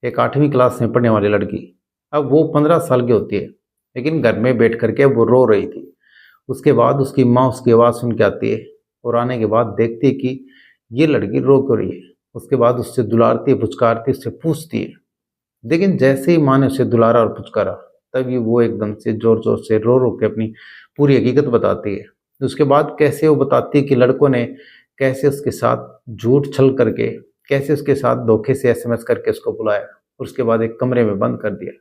एक 8वीं क्लास में पढ़ने वाली लड़की। अब वो 15 साल की होती है, लेकिन घर में बैठ करके वो रो रही थी। उसके बाद उसकी माँ उसकी आवाज़ सुन के आती है और आने के बाद देखती है कि ये लड़की रो क्यों रही है। उसके बाद उससे दुलारती है, पुचकारती है, उससे पूछती है। लेकिन जैसे ही माँ ने उसे दुलारा और पुचकारा, तभी वो एकदम से जोर जोर से रो रो के अपनी पूरी हकीकत बताती है। उसके बाद कैसे वो बताती है कि लड़कों ने कैसे उसके साथ झूठ छल करके, कैसे उसके साथ धोखे से एसएमएस करके उसको बुलाया और उसके बाद एक कमरे में बंद कर दिया।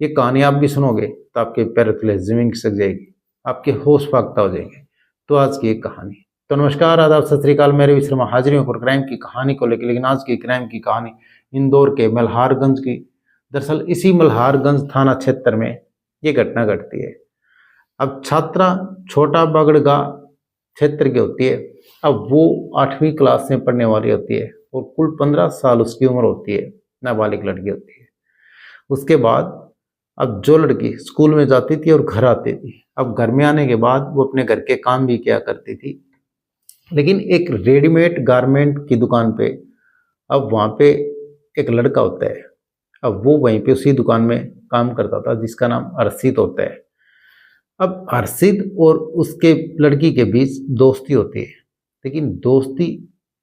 ये कहानी आप भी सुनोगे तो आपके पैरों तले जमीन खिसक जाएगी, आपके होश फाख्ता हो जाएंगे। तो आज की एक कहानी। तो नमस्कार, आदाब, सत श्री अकाल। मैं रवि शर्मा हाजिर हूँ क्राइम की कहानी को लेकर। लेकिन आज की क्राइम की कहानी इंदौर के मल्हारगंज की। दरअसल इसी मल्हारगंज थाना क्षेत्र में ये घटना घटती है। अब छात्रा छोटा बगड़गा क्षेत्र की होती है। अब वो 8वीं क्लास में पढ़ने वाली होती है और कुल 15 साल उसकी उम्र होती है, नाबालिग लड़की होती है। उसके बाद अब जो लड़की स्कूल में जाती थी और घर आती थी, अब घर में आने के बाद वो अपने घर के काम भी किया करती थी। लेकिन एक रेडीमेड गारमेंट की दुकान पे अब वहाँ पे एक लड़का होता है। अब वो वहीं पे उसी दुकान में काम करता था, जिसका नाम अर्शित होता है। अब अर्शित और उसके लड़की के बीच दोस्ती होती है, लेकिन दोस्ती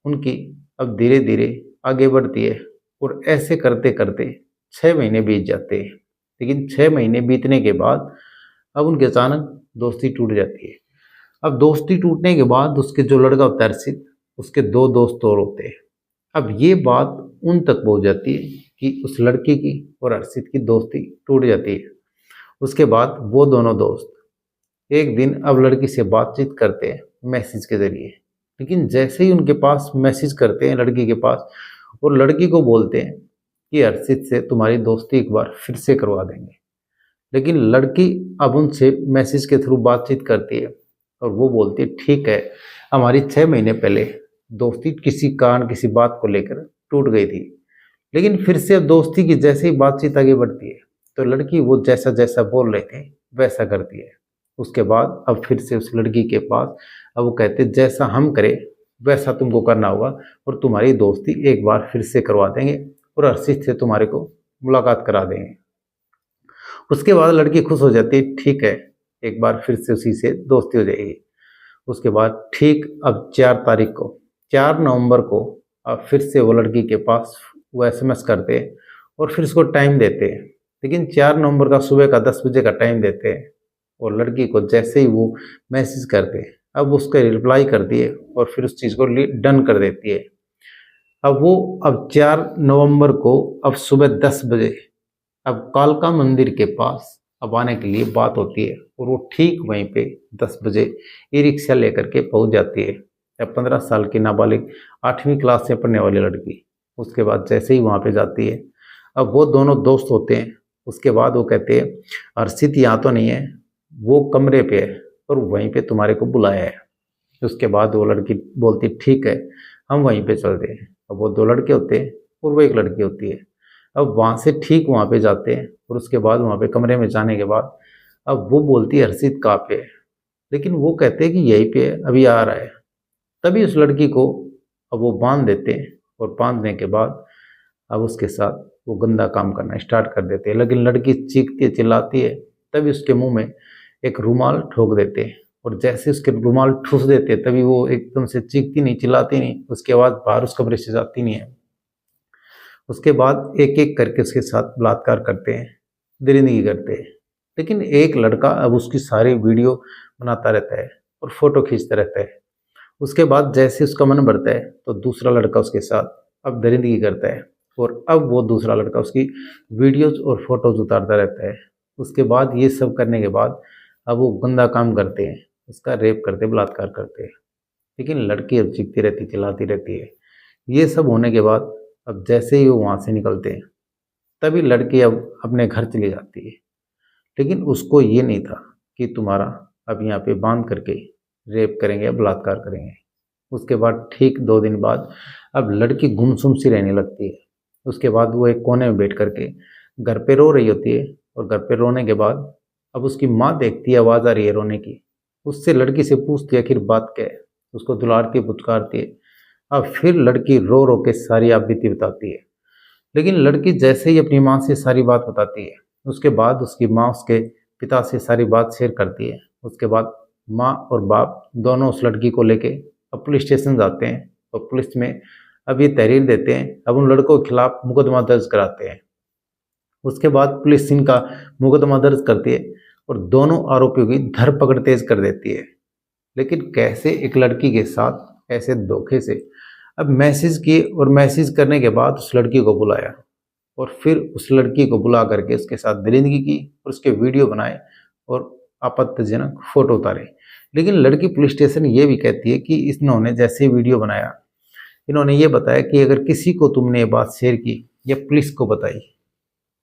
उनकी अब धीरे धीरे आगे बढ़ती है और ऐसे करते करते 6 महीने बीत जाते हैं। लेकिन 6 महीने बीतने के बाद अब उनके अचानक दोस्ती टूट जाती है। अब दोस्ती टूटने के बाद उसके जो लड़का होता है अर्शित, उसके 2 दोस्त और होते हैं। अब ये बात उन तक पहुंच जाती है कि उस लड़की की और अर्शित की दोस्ती टूट जाती है। उसके बाद वो दोनों दोस्त एक दिन अब लड़की से बातचीत करते हैं मैसेज के जरिए। लेकिन जैसे ही उनके पास मैसेज करते हैं लड़की के पास, और लड़की को बोलते हैं कि अर्शित से तुम्हारी दोस्ती एक बार फिर से करवा देंगे। लेकिन लड़की अब उनसे मैसेज के थ्रू बातचीत करती है और वो बोलती है ठीक है, हमारी 6 महीने पहले दोस्ती किसी कारण किसी बात को लेकर टूट गई थी, लेकिन फिर से अब दोस्ती की जैसे ही बातचीत आगे बढ़ती है तो लड़की वो जैसा जैसा बोल रहे थे वैसा करती है। उसके बाद अब फिर से उस लड़की के पास अब वो कहते जैसा हम करें वैसा तुमको करना होगा और तुम्हारी दोस्ती एक बार फिर से करवा देंगे और अर्शित से तुम्हारे को मुलाकात करा देंगे। उसके बाद लड़की खुश हो जाती है, ठीक है, एक बार फिर से उसी से दोस्ती हो जाएगी। उसके बाद ठीक अब 4 तारीख को, 4 नवंबर को अब फिर से वो लड़की के पास वो एसएमएस करते हैं और फिर उसको टाइम देते हैं। लेकिन 4 नवंबर का सुबह का 10 बजे का टाइम देते हैं और लड़की को जैसे ही वो मैसेज करते हैं अब उसका रिप्लाई करती है और फिर उस चीज़ को डन कर देती है। अब 4 नवंबर को अब सुबह 10 बजे अब कालका मंदिर के पास अब आने के लिए बात होती है और वो ठीक वहीं पे 10 बजे ई रिक्शा लेकर के पहुंच जाती है। अब 15 साल की नाबालिग 8वीं क्लास से पढ़ने वाली लड़की उसके बाद जैसे ही वहाँ पे जाती है, अब वो दोनों दोस्त होते हैं। उसके बाद वो कहते हैं अर्शित यहाँ तो नहीं है, वो कमरे पे है और वहीं पे तुम्हारे को बुलाया है। उसके बाद वो लड़की बोलती ठीक है, हम वहीं पे चलते हैं। अब वो 2 लड़के होते हैं और वो एक लड़की होती है। अब वहाँ से ठीक वहाँ पे जाते हैं और उसके बाद वहाँ पे कमरे में जाने के बाद अब वो बोलती है अर्शित कहाँ पे है, लेकिन वो कहते हैं कि यहीं पे है, अभी आ रहा है। तभी उस लड़की को अब वो बांध देते हैं और बांधने के बाद अब उसके साथ वो गंदा काम करना स्टार्ट कर देते हैं। लेकिन लड़की चीखती है, चिल्लाती है, तभी उसके मुंह में एक रुमाल ठोक देते हैं और जैसे उसके रुमाल ठूस देते हैं तभी वो एकदम से चीखती नहीं, चिल्लाती नहीं, उसकी आवाज़ बाहर उस कमरे से जाती नहीं है। उसके बाद एक एक करके उसके साथ बलात्कार करते हैं, दरिंदगी करते हैं। लेकिन एक लड़का अब उसकी सारी वीडियो बनाता रहता है और फोटो खींचता रहता है। उसके बाद जैसे उसका मन भरता है तो दूसरा लड़का उसके साथ अब दरिंदगी करता है और अब वो दूसरा लड़का उसकी वीडियोज और फोटोज उतारता रहता है। उसके बाद ये सब करने के बाद अब वो गंदा काम करते हैं, उसका रेप करते, बलात्कार करते हैं। लेकिन लड़की अब चीखती रहती, चिल्लाती रहती है। ये सब होने के बाद अब जैसे ही वो वहाँ से निकलते हैं तभी लड़की अब अपने घर चली जाती है। लेकिन उसको ये नहीं था कि तुम्हारा अब यहाँ पे बांध करके रेप करेंगे या बलात्कार करेंगे। उसके बाद ठीक 2 दिन बाद अब लड़की गुमसुम सी रहने लगती है। उसके बाद वो एक कोने में बैठ करके घर पे रो रही होती है और घर पे रोने के बाद अब उसकी माँ देखती है आवाज़ आ रही है रोने की। उससे लड़की से पूछती है आखिर बात क्या है, उसको दुलारती है, पुचकारती है। अब फिर लड़की रो रो के सारी आप बीती बताती है। लेकिन लड़की जैसे ही अपनी माँ से सारी बात बताती है, उसके बाद उसकी माँ उसके पिता से सारी बात शेयर करती है। उसके बाद माँ और बाप दोनों उस लड़की को लेके अब पुलिस स्टेशन जाते हैं और पुलिस में अब ये तहरीर देते हैं। अब उन लड़कों के खिलाफ मुकदमा दर्ज कराते हैं। उसके बाद पुलिस इनका मुकदमा दर्ज करती है और दोनों आरोपियों की धरपकड़ तेज कर देती है। लेकिन कैसे एक लड़की के साथ ऐसे धोखे से, अब मैसेज किए और मैसेज करने के बाद उस लड़की को बुलाया और फिर उस लड़की को बुला करके उसके साथ दरिंदगी की और उसके वीडियो बनाए और आपत्तिजनक फोटो उतारे। लेकिन लड़की पुलिस स्टेशन ये भी कहती है कि इन्होंने जैसे वीडियो बनाया, इन्होंने ये बताया कि अगर किसी को तुमने ये बात शेयर की या पुलिस को बताई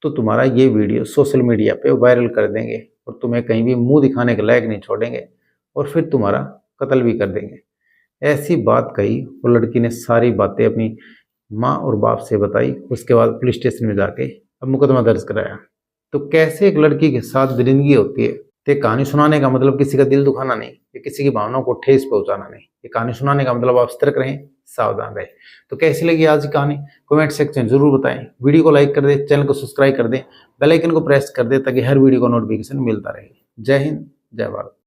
तो तुम्हारा ये वीडियो सोशल मीडिया पे वायरल कर देंगे और तुम्हें कहीं भी मुंह दिखाने के लायक नहीं छोड़ेंगे और फिर तुम्हारा कत्ल भी कर देंगे। ऐसी बात कही और लड़की ने सारी बातें अपनी माँ और बाप से बताई। उसके बाद पुलिस स्टेशन में जाके अब मुकदमा दर्ज कराया। तो कैसे एक लड़की के साथ दरिंदगी होती है। तो कहानी सुनाने का मतलब किसी का दिल दुखाना नहीं, या किसी की भावनाओं को ठेस पहुंचाना नहीं। ये कहानी सुनाने का मतलब आप सतर्क रहें, सावधान रहें। तो कैसी लगी आज की कहानी कमेंट सेक्शन में जरूर बताएं। वीडियो को लाइक कर दें, चैनल को सब्सक्राइब कर दें, बेल आइकन को प्रेस कर दें ताकि हर वीडियो को नोटिफिकेशन मिलता रहे। जय हिंद, जय भारत।